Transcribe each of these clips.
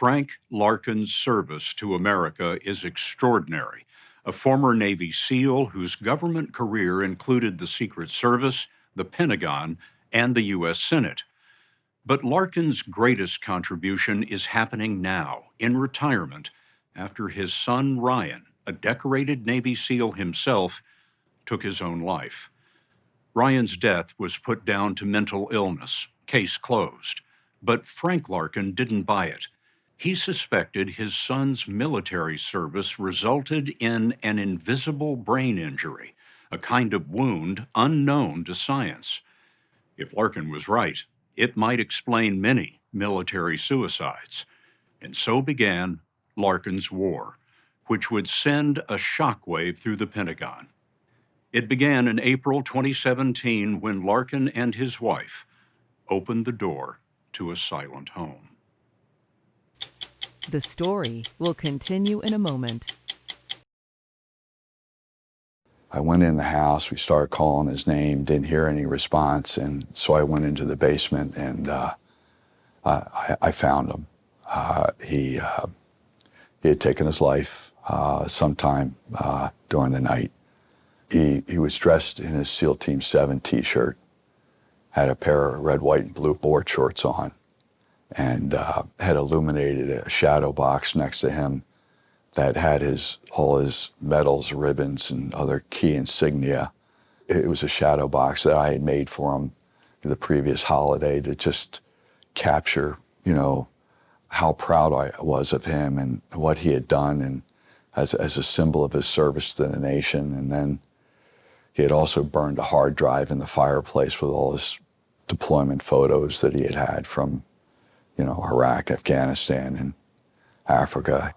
Frank Larkin's service to America is extraordinary. A former Navy SEAL whose government career included the Secret Service, the Pentagon, and the U.S. Senate. But Larkin's greatest contribution is happening now, in retirement, after his son Ryan, a decorated Navy SEAL himself, took his own life. Ryan's death was put down to mental illness, case closed. But Frank Larkin didn't buy it. He suspected his son's military service resulted in an invisible brain injury, a kind of wound unknown to science. If Larkin was right, it might explain many military suicides. And so began Larkin's War, which would send a shockwave through the Pentagon. It began in April 2017 when Larkin and his wife opened the door to a silent home. The story will continue in a moment. I went in the house, we started calling his name, didn't hear any response, and so I went into the basement and I found him. He had taken his life sometime during the night. He was dressed in his SEAL Team 7 t-shirt, had a pair of red, white, and blue board shorts on, and had illuminated a shadow box next to him that had all his medals, ribbons, and other key insignia. It was a shadow box that I had made for him the previous holiday to just capture, how proud I was of him and what he had done, and as a symbol of his service to the nation. And then he had also burned a hard drive in the fireplace with all his deployment photos that he had from, Iraq, Afghanistan, and Africa.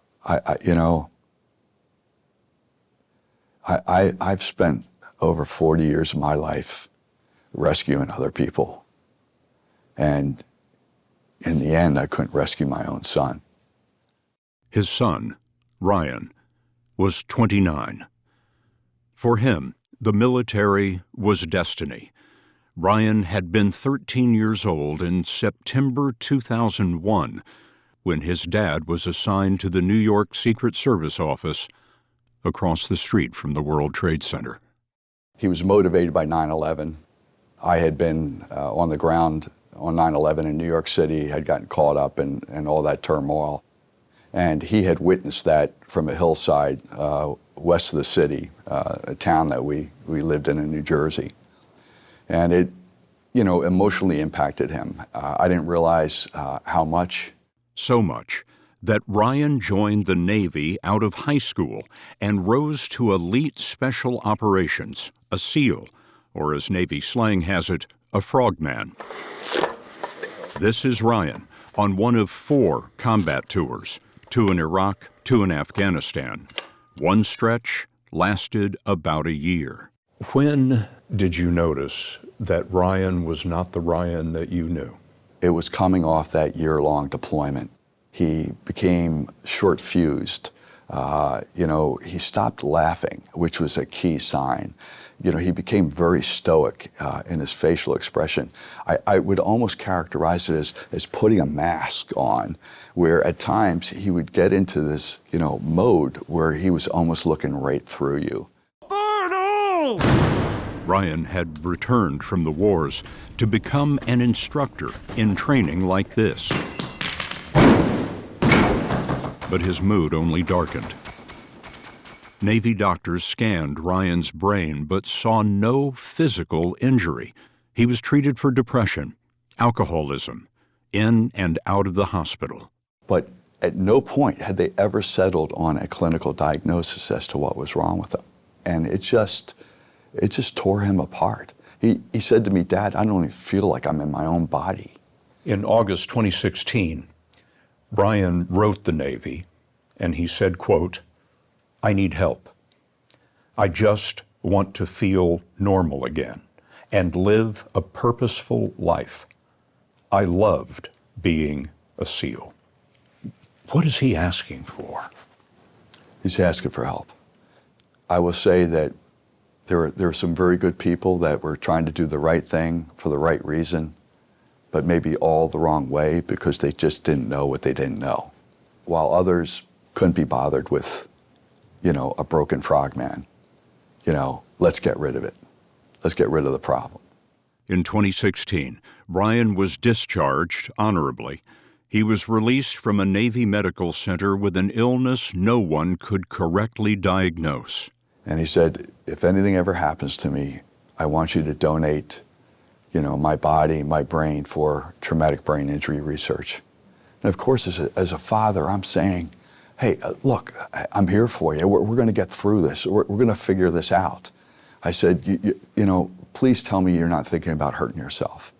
I've spent over 40 years of my life rescuing other people. And in the end, I couldn't rescue my own son. His son, Ryan, was 29. For him, the military was destiny. Ryan had been 13 years old in September 2001 when his dad was assigned to the New York Secret Service office across the street from the World Trade Center. He was motivated by 9/11. I had been on the ground on 9/11 in New York City, had gotten caught up in all that turmoil. And he had witnessed that from a hillside west of the city, a town that we lived in New Jersey. And it, emotionally impacted him. I didn't realize how much. So much that Ryan joined the Navy out of high school and rose to elite special operations, a SEAL, or as Navy slang has it, a frogman. This is Ryan on one of 4 combat tours, 2 in Iraq, 2 in Afghanistan. One stretch lasted about a year. When did you notice that Ryan was not the Ryan that you knew? It was coming off that year-long deployment. He became short-fused. He stopped laughing, which was a key sign. He became very stoic in his facial expression. I would almost characterize it as putting a mask on, where at times he would get into this, mode where he was almost looking right through you. Ryan had returned from the wars to become an instructor in training like this. But his mood only darkened. Navy doctors scanned Ryan's brain but saw no physical injury. He was treated for depression, alcoholism, in and out of the hospital. But at no point had they ever settled on a clinical diagnosis as to what was wrong with him. And it just tore him apart. He said to me, "Dad, I don't even feel like I'm in my own body." In August 2016, Ryan wrote the Navy, and he said, quote, "I need help. I just want to feel normal again and live a purposeful life. I loved being a SEAL." What is he asking for? He's asking for help. I will say that there are some very good people that were trying to do the right thing for the right reason, but maybe all the wrong way because they just didn't know what they didn't know. while others couldn't be bothered with, a broken frogman. Let's get rid of it. Let's get rid of the problem. In 2016, Brian was discharged honorably. He was released from a Navy medical center with an illness no one could correctly diagnose. And he said, if anything ever happens to me, I want you to donate, my body, my brain for traumatic brain injury research. And of course, as a father, I'm saying, hey, look, I'm here for you. We're going to get through this. We're going to figure this out. I said, please tell me you're not thinking about hurting yourself.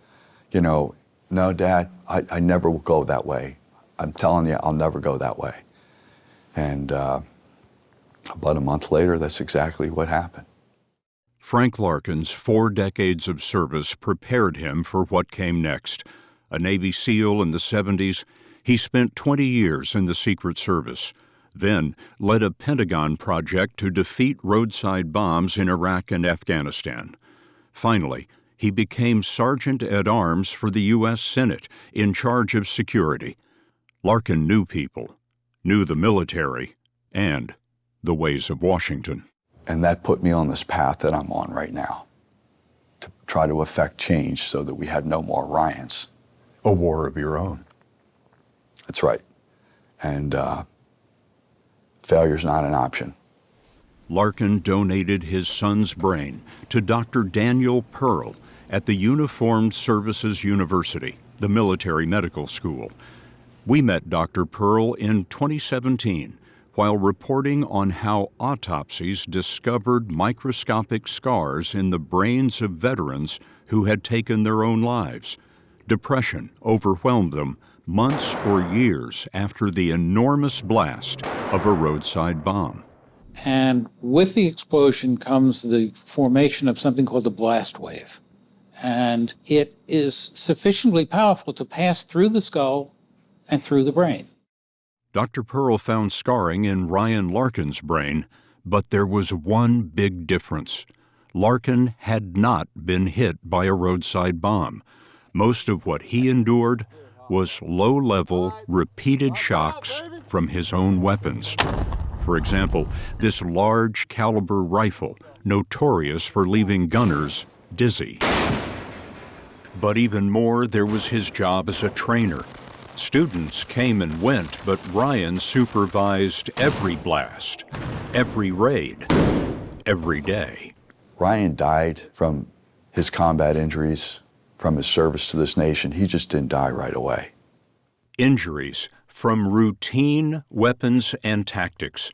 No, Dad, I never will go that way. I'm telling you, I'll never go that way. And about a month later, that's exactly what happened. Frank Larkin's 4 decades of service prepared him for what came next. A Navy SEAL in the 70s, he spent 20 years in the Secret Service, then led a Pentagon project to defeat roadside bombs in Iraq and Afghanistan. Finally, he became Sergeant at Arms for the U.S. Senate, in charge of security. Larkin knew people, knew the military, and the ways of Washington. And that put me on this path that I'm on right now, to try to effect change so that we have no more riots. A war of your own. That's right. And failure's not an option. Larkin donated his son's brain to Dr. Daniel Pearl at the Uniformed Services University, the military medical school. We met Dr. Pearl in 2017 while reporting on how autopsies discovered microscopic scars in the brains of veterans who had taken their own lives. Depression overwhelmed them months or years after the enormous blast of a roadside bomb. And with the explosion comes the formation of something called the blast wave. And it is sufficiently powerful to pass through the skull and through the brain. Dr. Pearl found scarring in Ryan Larkin's brain, but there was one big difference. Larkin had not been hit by a roadside bomb. Most of what he endured was low-level, repeated shocks from his own weapons. For example, this large-caliber rifle, notorious for leaving gunners dizzy. But even more, there was his job as a trainer. Students came and went, but Ryan supervised every blast, every raid, every day. Ryan died from his combat injuries, from his service to this nation. He just didn't die right away. Injuries from routine weapons and tactics.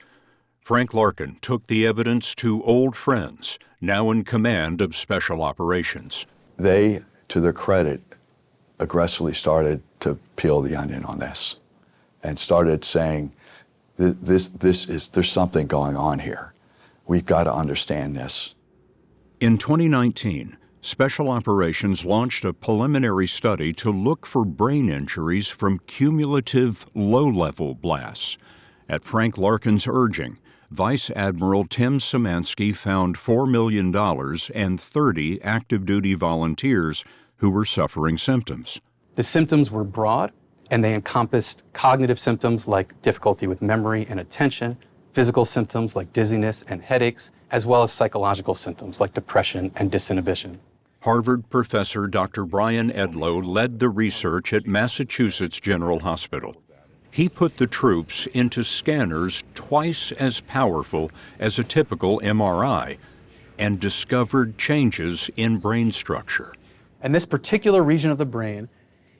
Frank Larkin took the evidence to old friends, now in command of Special Operations. They, to their credit, aggressively started to peel the onion on this and started saying, there's something going on here. We've got to understand this. In 2019, Special Operations launched a preliminary study to look for brain injuries from cumulative low-level blasts. At Frank Larkin's urging, Vice Admiral Tim Szymanski found $4 million and 30 active-duty volunteers who were suffering symptoms. The symptoms were broad, and they encompassed cognitive symptoms like difficulty with memory and attention, physical symptoms like dizziness and headaches, as well as psychological symptoms like depression and disinhibition. Harvard professor Dr. Brian Edlow led the research at Massachusetts General Hospital. He put the troops into scanners twice as powerful as a typical MRI and discovered changes in brain structure. And this particular region of the brain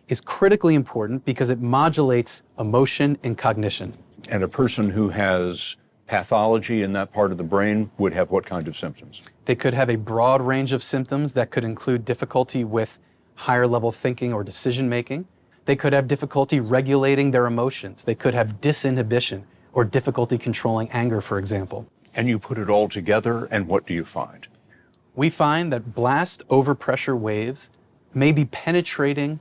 is critically important because it modulates emotion and cognition. And a person who has pathology in that part of the brain would have what kind of symptoms? They could have a broad range of symptoms that could include difficulty with higher level thinking or decision making. They could have difficulty regulating their emotions. They could have disinhibition or difficulty controlling anger, for example. And you put it all together, and what do you find? We find that blast overpressure waves may be penetrating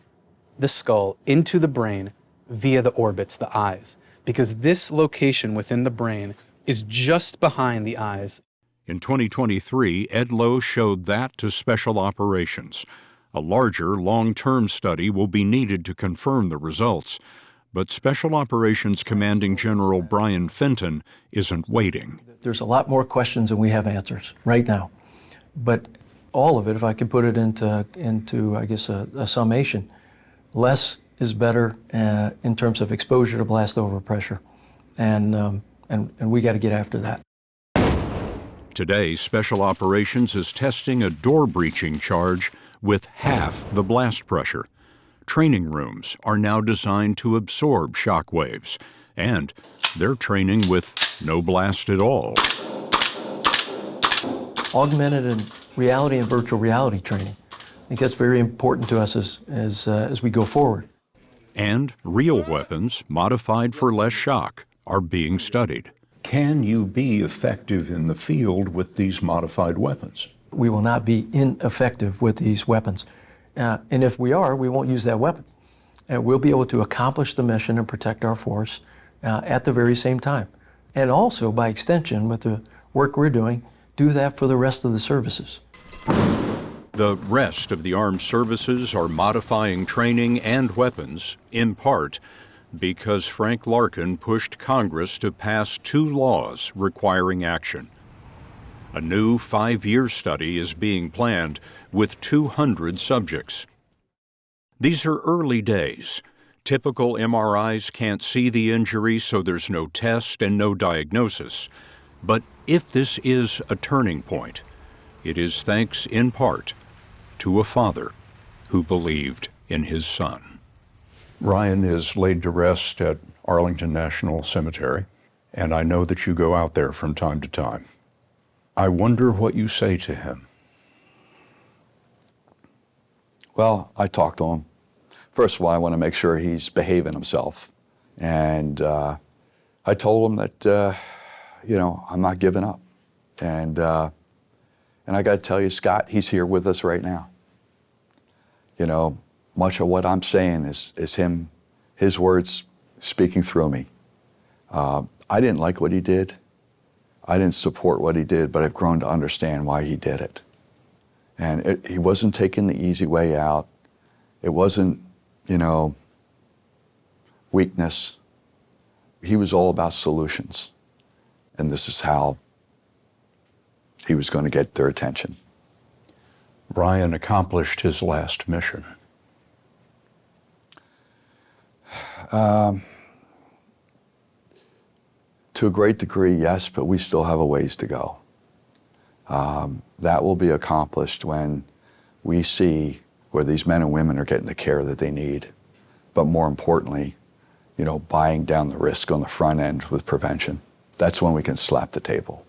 the skull into the brain via the orbits, the eyes, because this location within the brain is just behind the eyes. In 2023, Edlow showed that to Special Operations. A larger, long-term study will be needed to confirm the results, But Special Operations Commanding General Brian Fenton isn't waiting. There's a lot more questions than we have answers right now. But all of it, if I could put it into I guess, a summation, less is better in terms of exposure to blast overpressure. And we got to get after that. Today, Special Operations is testing a door breaching charge with half the blast pressure. Training rooms are now designed to absorb shock waves, and they're training with no blast at all. Augmented reality and virtual reality training. I think that's very important to us as we go forward. And real weapons, modified for less shock, are being studied. Can you be effective in the field with these modified weapons? We will not be ineffective with these weapons. And if we are, we won't use that weapon. And we'll be able to accomplish the mission and protect our force at the very same time. And also, by extension, with the work we're doing, do that for the rest of the services. The rest of the armed services are modifying training and weapons, in part, because Frank Larkin pushed Congress to pass 2 laws requiring action. A new 5-year study is being planned with 200 subjects. These are early days. Typical MRIs can't see the injury, so there's no test and no diagnosis. But if this is a turning point, it is thanks in part to a father who believed in his son. Ryan is laid to rest at Arlington National Cemetery, and I know that you go out there from time to time. I wonder what you say to him. Well, I talked to him. First of all, I want to make sure he's behaving himself. And I told him that, I'm not giving up. And I got to tell you, Scott, he's here with us right now. Much of what I'm saying is him, his words speaking through me. I didn't like what he did. I didn't support what he did, but I've grown to understand why he did it. And he wasn't taking the easy way out. It wasn't, weakness. He was all about solutions. And this is how he was going to get their attention. Ryan accomplished his last mission. To a great degree, yes, but we still have a ways to go. That will be accomplished when we see where these men and women are getting the care that they need. But more importantly, buying down the risk on the front end with prevention. That's when we can slap the table.